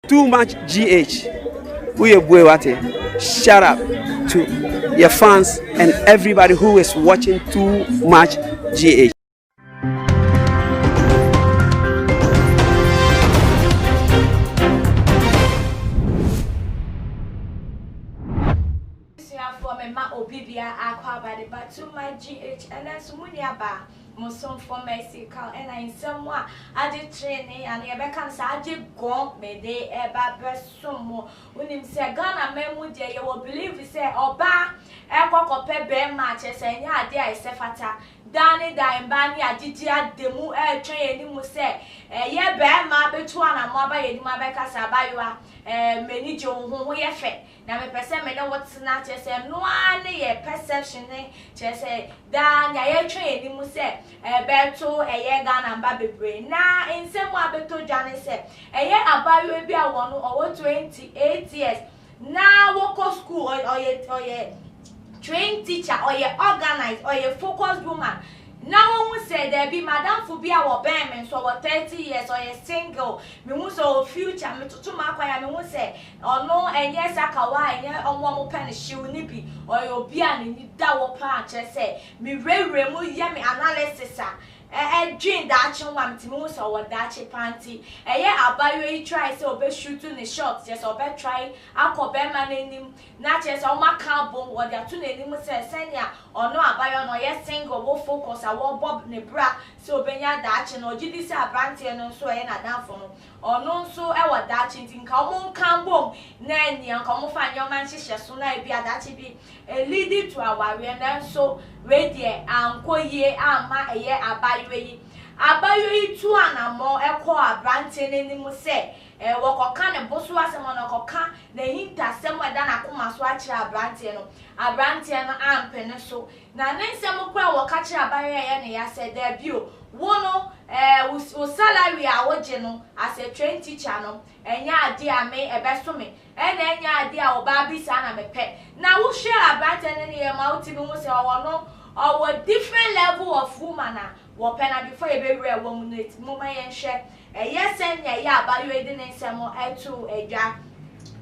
Too much GH. Shout out to your fans and everybody who is watching Too Much GH. Too Much GH and then Sumunyaba. Musum for Mercy Cal and I somewhat I did training and Rebecca Saji gone may they ever breast some more. When him say Ghana memu dear you will believe he say Oba Echo Pepe matches and ya dear is Sefata Danny Dimbani Aditia Demu air train him say ye bear ma betuana maba Yedimabeka Sabayua many Joe who ye fe. Now me person me know what's not just no one ye perception just say Dan ya train him say beto eye Ghana mba bebre na insem wa beto Johnny say eye abayo bi a wono owo 28 years na woko school or ye trained teacher or ye organized or ye focused woman. Now one say there be Madam Fubia or Bemen so over 30 years or a single, me so future me to my choir me say or no and yes akawa and on one penny she will nippy or your piano ni dawo patch say me remu yemi analysis dream that you want to move or that panty abayo try so be shooting the shots just or be try akọ be man him na just o maka bom or their two name say senya or no abayo no yes single wo focus a wo bob ne bra so benya that no gidi say abanti no so na dan for no or no so e wa that tin ka mo kan bom na enia ka mo fa nyoma nhihye so na e bia that bi leading to our and so we there ankoye ama eye abayo yi tu anamo ekọ abrante n'enimu se wokoka ne boso asem no koka na hinta asem eda na koma so akira abrante no ampe ne so na nensem kura woka kira abayo ye ne ya se da bio wono wo salary a woje no as a trained teacher no enya ade ame ebeso me ena enya ade a oba bisa na mepe na wo share abrante ne ye ma wo tibi wo se wono or different level of woman wopena before you be real woman mama yen share yes and ya abayo edi nsemo etu eja.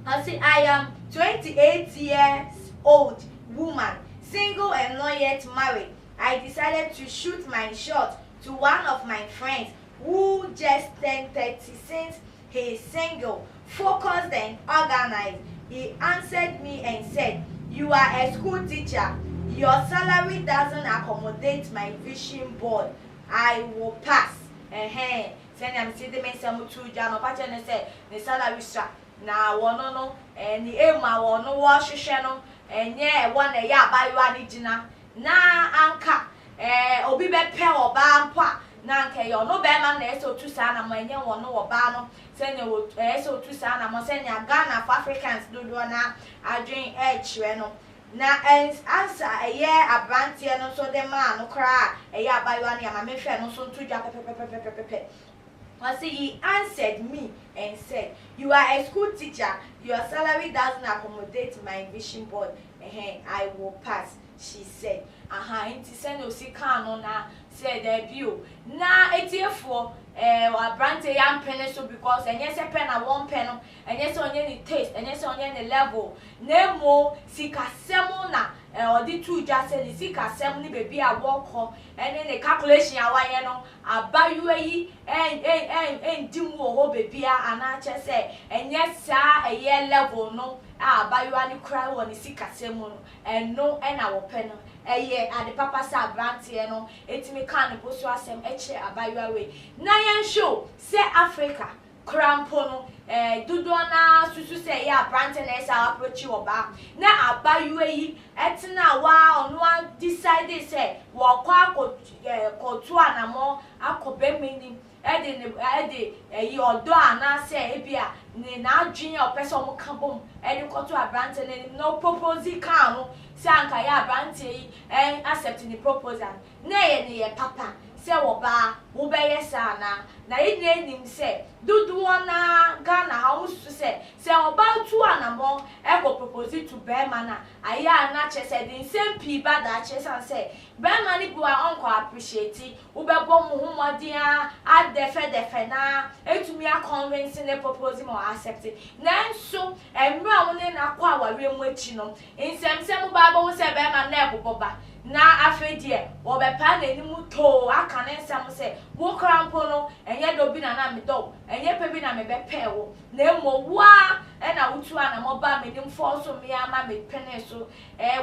I say I am 28 years old woman, single and not yet married. I decided to shoot my shot to one of my friends who just turned 30 since he is single, focused and organized. He answered me and said, "You are a school teacher. Your salary doesn't accommodate my vision board. I will pass." Send am see the men some two jano pacha ne say the salary stra na wono no ni ema wono wo hwehwe no enye won e ya abayo ani gina na anka obi be pe oba mpo na anka yo no be ma na eso tu sa na mo enye wono oba no send wo eso tu sa na mo send ya Ghana for Africans do na adwen chire no na answer abrantie no so de man no kra abayo ani ama me hwe no so ntu dwa pepepepepepe. I say he answered me and said, "You are a school teacher. Your salary doesn't accommodate my vision board. I will pass," she said. Inti send no si kan na said debut. Na etiefo abrante yam pen so because enye se pen na one pen no enye se onye ni taste enye se onye ni level nemo sikasem na odi tu ja se ni sikasem ni baby a woko ene ne calculation awaye no abayo yi dimu ho baby a ana che se enye sa eye level no abayo ani cry woni sikasem no eno na wo pen no eye ade papa sa abrante no etimi kan bo so asem eche abayo awe na yan show say Africa crampo no dudo na susu say ya abrante na esa approach oba na abayo yi etina wa onu decide say wo kwa kotu anamo akobe mini ede yi odo ana say ebia ni na adwen opese omo kabom kotu abrante no propose kan no say anka ya abrante yi accept the proposal na ye papa say woba wo be yesa na nim say dudu na Ghana how to say oba tu anamo echo propose to Bermana. I ya not said in same people that chess and say, Bermani go uncle appreciate it, Ubabom Mumadia, add the fena, and to me a convincing the proposal or accepted. Then so, and round in a quawa room with you know, in some Bible said Berman never boba. Na afedie wo be pa na nimu to aka ne nsam se wo krampo no enye do bi na me do enye pe bi na me be pe wo na emo wa e na wutu ana mo ba me nim fo so me ama me pene so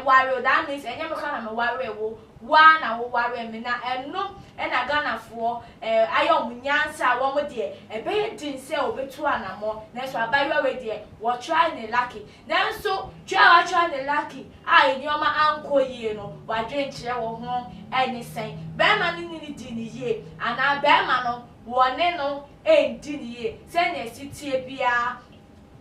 ware that means enye me kana me ware wo wa na wo ware me na eno e na Ghana fo ayo munyansa wo mo de e be din se obetu ana mo na so abayo we de wo try ne lucky na so try ne lucky ai nyoma anko yie no wa dwenkyere wo ho anything Berman ni di ni ye ana Berman no wone no endi ni ye se na sitie bia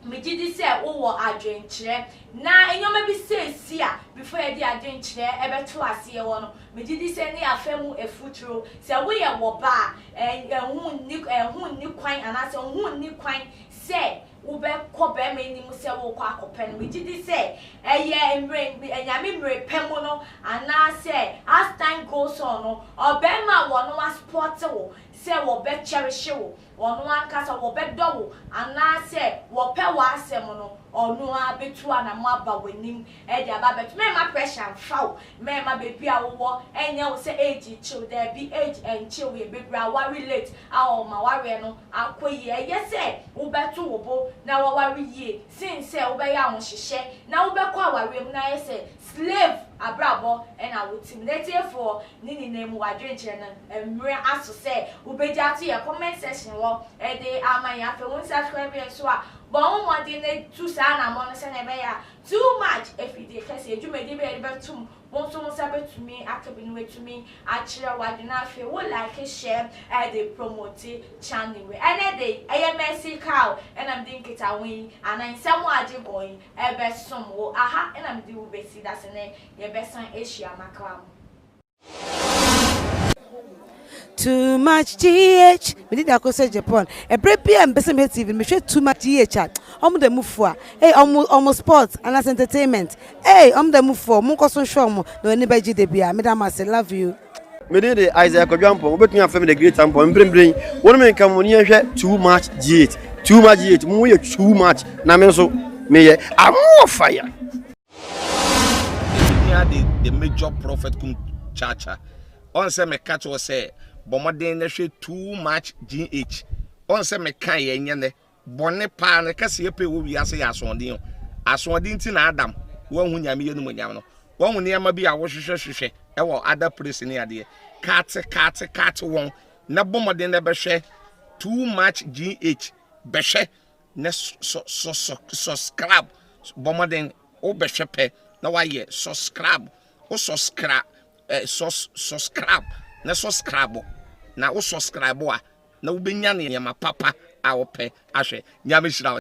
megidi se wo adwenkyere na enyoma bi se si a before e di adwenkyere e beto ase ye wo no megidi se ne afemu efuturo se wo ye wo ba ehun ni kwan ana se ehun ni kwan se ube ko be me ni mu se wo kwa akopɛ no megidi se eye emre enyame mre pemu no ana se as time goes on no obema wo no sport wo se wo be cherish wo ono ankasa wo be do wo ana se wo pe wo asem no ono abetu ana mo aba wanim e dia ba betu me ma pressure foul me ma bebi a wo enye wo se age chill there be age and chill we be bra wa relate a ma ware no akoyi eye se wo betu wo bo na wo ware yie since se wo be ya ho hihye na wo be kwa ware mu na ye se slave abrabo na wo tim native for nini name wa dwenchere na emre aso se wo be ja to your comment section wo e de amanya fe won subscribe so a bon mo de ne tu sa na mo no se na be ya too much if you dey kase edwumedi be be tum won so mo sabe to me akabi no to me akire wa de na fe wo like share e de promote channel we ene de AMC cow and I'm think it away and I some age going e be som wo aha and I'm di wo be see that ne ye be san Asia makam. Too much GH. We did that say Japan. A break PM Besame TV. Me share too much GH. The move for. Hey, almost sports and as entertainment. Hey, the move for. Munko so show mo. No anybody de bia. Madam I say love you. Me dey the Isaac Odwampo. We betun afem the great tampo. Mbrin. Wonu me nka mo ni hwe too much GH. Too much GH. Mo ye too much. Na me so me ye am fire. The major prophet kum chacha. On say me catch was say Bomoden na hwe too much GH. On say me kan ye nyene bone pa na kase epe wo wi ase ya asonde asonde nti na Adam wo hu nyame ye no nyam no wo hu ne ma bi a wo hwehwehwehwe e wo other place ne ade kat won na Bomoden na be hwe too much GH be hwe na subscribe Bomoden o be hwe pe na wa ye subscribe o subscribe subscribe na subscribe na wo subscribe a na wo benya ne yama papa a wo pe ahwe nyame hira